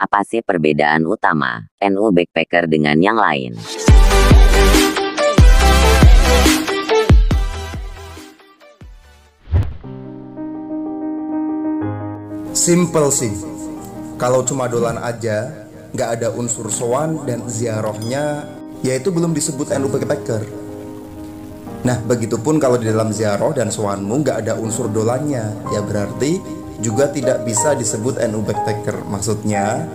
Apa sih perbedaan utama NU Backpacker dengan yang lain? Simple sih. Kalau cuma dolan aja, nggak ada unsur sowan dan ziarahnya, yaitu belum disebut NU Backpacker. Nah, begitupun kalau di dalam ziarah dan sowanmu nggak ada unsur dolannya, ya berarti juga tidak bisa disebut NU Backpacker. Maksudnya,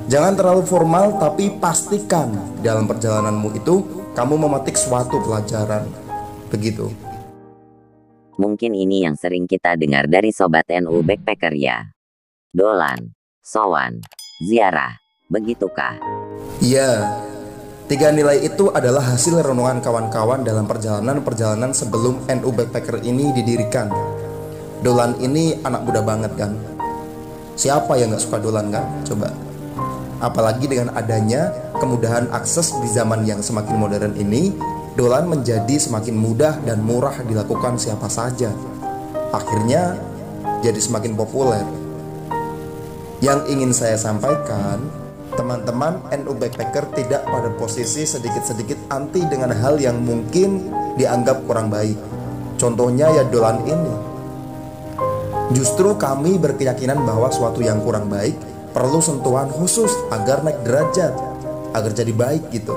jangan terlalu formal, tapi pastikan dalam perjalananmu itu kamu memetik suatu pelajaran. Begitu. Mungkin ini yang sering kita dengar dari sobat NU Backpacker ya. Dolan, sowan, ziarah, begitukah? Iya, tiga nilai itu adalah hasil renungan kawan-kawan dalam perjalanan-perjalanan sebelum NU Backpacker ini didirikan. Dolan ini anak muda banget kan? Siapa yang gak suka dolan kan? Coba. Apalagi dengan adanya kemudahan akses di zaman yang semakin modern ini, dolan menjadi semakin mudah dan murah dilakukan siapa saja. Akhirnya jadi semakin populer. Yang ingin saya sampaikan, teman-teman NU Backpacker tidak pada posisi sedikit-sedikit anti dengan hal yang mungkin dianggap kurang baik. Contohnya ya dolan ini. Justru kami berkeyakinan bahwa suatu yang kurang baik perlu sentuhan khusus agar naik derajat, agar jadi baik gitu.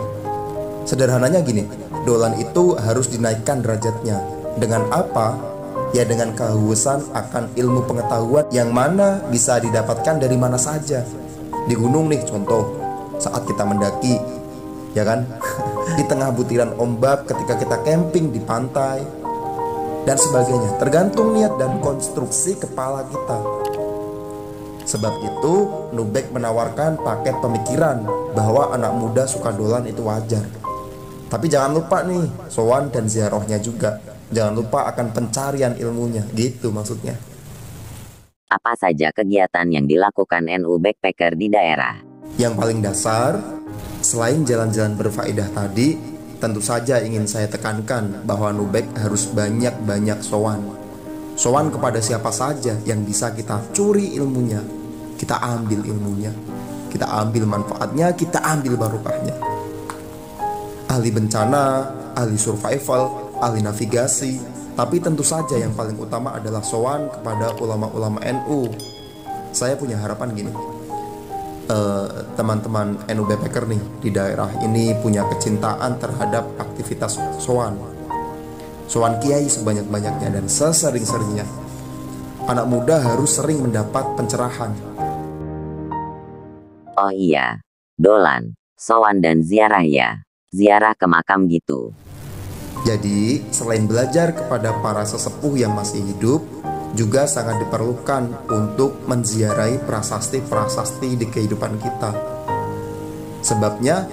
Sederhananya gini, dolan itu harus dinaikkan derajatnya. Dengan apa? Ya dengan kehausan akan ilmu pengetahuan yang mana bisa didapatkan dari mana saja. Di gunung nih contoh, saat kita mendaki, ya kan? Di tengah butiran ombak ketika kita camping di pantai dan sebagainya. Tergantung niat dan konstruksi kepala kita. Sebab itu Nubek menawarkan paket pemikiran bahwa anak muda suka dolan itu wajar. Tapi jangan lupa nih, sowan dan ziarahnya juga. Jangan lupa akan pencarian ilmunya, gitu maksudnya. Apa saja kegiatan yang dilakukan NU Backpacker di daerah? Yang paling dasar, selain jalan-jalan berfaedah tadi, tentu saja ingin saya tekankan bahwa Nubek harus banyak-banyak sowan. Sowan kepada siapa saja yang bisa kita curi ilmunya, kita ambil ilmunya, kita ambil manfaatnya, kita ambil barokahnya. Ahli bencana, ahli survival, ahli navigasi, tapi tentu saja yang paling utama adalah sowan kepada ulama-ulama NU. Saya punya harapan gini, teman-teman NU Backpacker nih di daerah ini punya kecintaan terhadap aktivitas sowan. Sowan kiai sebanyak-banyaknya dan sesering-seringnya. Anak muda harus sering mendapat pencerahan. Oh iya, dolan, sowan dan ziarah ya. Ziarah ke makam gitu. Jadi, selain belajar kepada para sesepuh yang masih hidup, juga sangat diperlukan untuk menziarahi prasasti-prasasti di kehidupan kita. Sebabnya,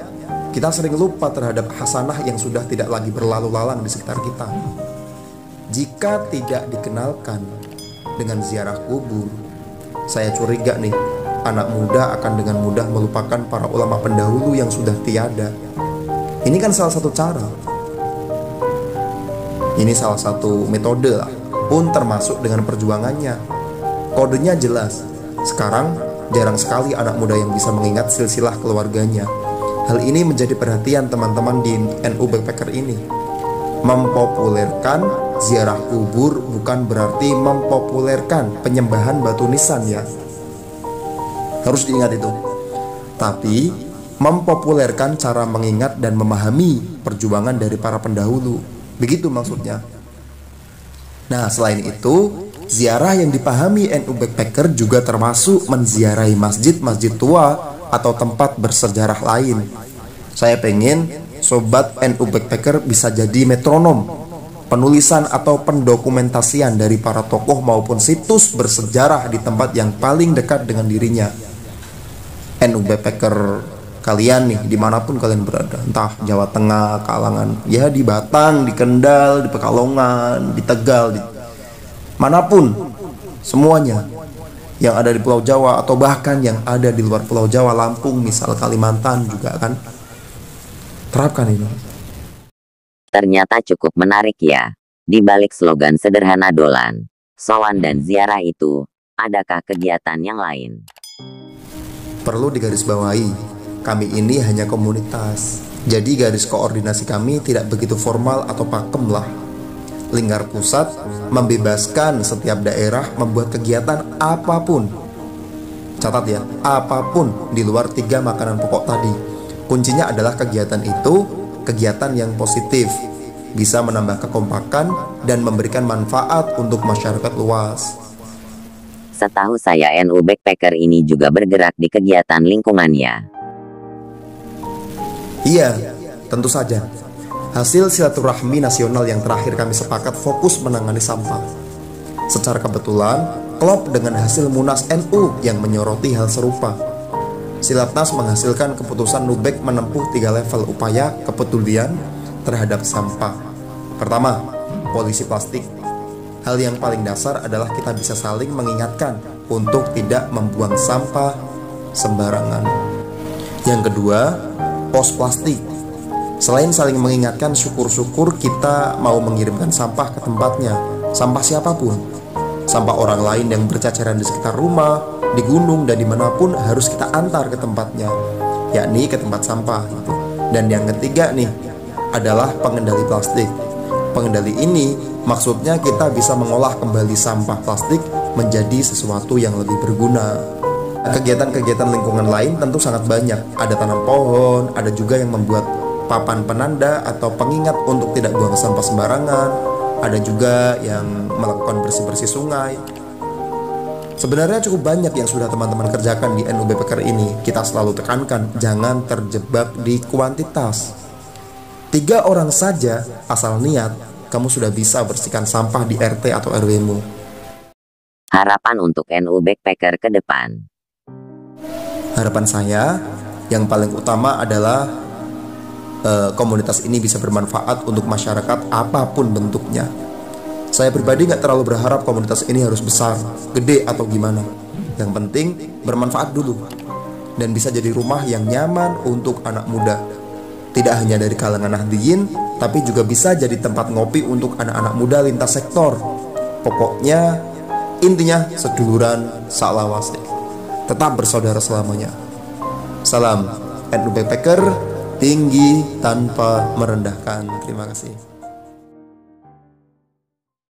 kita sering lupa terhadap hasanah yang sudah tidak lagi berlalu lalang di sekitar kita. Jika tidak dikenalkan dengan ziarah kubur, saya curiga nih, anak muda akan dengan mudah melupakan para ulama pendahulu yang sudah tiada. Ini kan salah satu cara. Ini salah satu metode lah, pun termasuk dengan perjuangannya. Kodenya jelas. Sekarang jarang sekali anak muda yang bisa mengingat silsilah keluarganya. Hal ini menjadi perhatian teman-teman di NU Backpacker ini. Mempopulerkan ziarah kubur bukan berarti mempopulerkan penyembahan batu nisan ya. Harus diingat itu. Tapi mempopulerkan cara mengingat dan memahami perjuangan dari para pendahulu. Begitu maksudnya. Nah, selain itu, ziarah yang dipahami NU Backpacker juga termasuk menziarahi masjid-masjid tua atau tempat bersejarah lain. Saya pengen sobat NU Backpacker bisa jadi metronom, penulisan atau pendokumentasian dari para tokoh maupun situs bersejarah di tempat yang paling dekat dengan dirinya. NU Backpacker kalian nih, dimanapun kalian berada, entah Jawa Tengah, Kalangan, ya di Batang, di Kendal, di Pekalongan, di Tegal, di manapun, semuanya yang ada di Pulau Jawa atau bahkan yang ada di luar Pulau Jawa, Lampung, misal Kalimantan juga kan, terapkan ini. Ternyata cukup menarik ya. Di balik slogan sederhana dolan, sowan dan ziarah itu, adakah kegiatan yang lain? Perlu digarisbawahi, kami ini hanya komunitas. Jadi garis koordinasi kami tidak begitu formal atau pakem lah. Lingkar pusat membebaskan setiap daerah membuat kegiatan apapun. Catat ya, apapun di luar 3 makanan pokok tadi. Kuncinya adalah kegiatan itu kegiatan yang positif, bisa menambah kekompakan dan memberikan manfaat untuk masyarakat luas. Setahu saya NU Backpacker ini juga bergerak di kegiatan lingkungannya. Iya, tentu saja. Hasil silaturahmi nasional yang terakhir kami sepakat fokus menangani sampah. Secara kebetulan, klop dengan hasil Munas NU yang menyoroti hal serupa. Silatnas menghasilkan keputusan Nubek menempuh 3 level upaya kepedulian terhadap sampah. Pertama, polisi plastik. Hal yang paling dasar adalah kita bisa saling mengingatkan untuk tidak membuang sampah sembarangan. Yang kedua, pos plastik. Selain saling mengingatkan, syukur-syukur kita mau mengirimkan sampah ke tempatnya. Sampah siapapun, sampah orang lain yang berceceran di sekitar rumah, di gunung dan dimanapun harus kita antar ke tempatnya, yakni ke tempat sampah gitu. Dan yang ketiga nih adalah pengendali plastik. Pengendali ini maksudnya kita bisa mengolah kembali sampah plastik menjadi sesuatu yang lebih berguna. Kegiatan-kegiatan lingkungan lain tentu sangat banyak. Ada tanam pohon, ada juga yang membuat papan penanda atau pengingat untuk tidak buang sampah sembarangan. Ada juga yang melakukan bersih-bersih sungai. Sebenarnya cukup banyak yang sudah teman-teman kerjakan di NU Backpacker ini. Kita selalu tekankan, jangan terjebak di kuantitas. 3 orang saja, asal niat, kamu sudah bisa bersihkan sampah di RT atau RW-mu. Harapan untuk NU Backpacker ke depan. Harapan saya yang paling utama adalah komunitas ini bisa bermanfaat untuk masyarakat apapun bentuknya. Saya pribadi nggak terlalu berharap komunitas ini harus besar, gede atau gimana. Yang penting bermanfaat dulu dan bisa jadi rumah yang nyaman untuk anak muda. Tidak hanya dari kalangan nahdiyin, tapi juga bisa jadi tempat ngopi untuk anak-anak muda lintas sektor. Pokoknya intinya seduluran saklawase. Tetap bersaudara selamanya. Salam NU Backpacker, tinggi tanpa merendahkan. Terima kasih.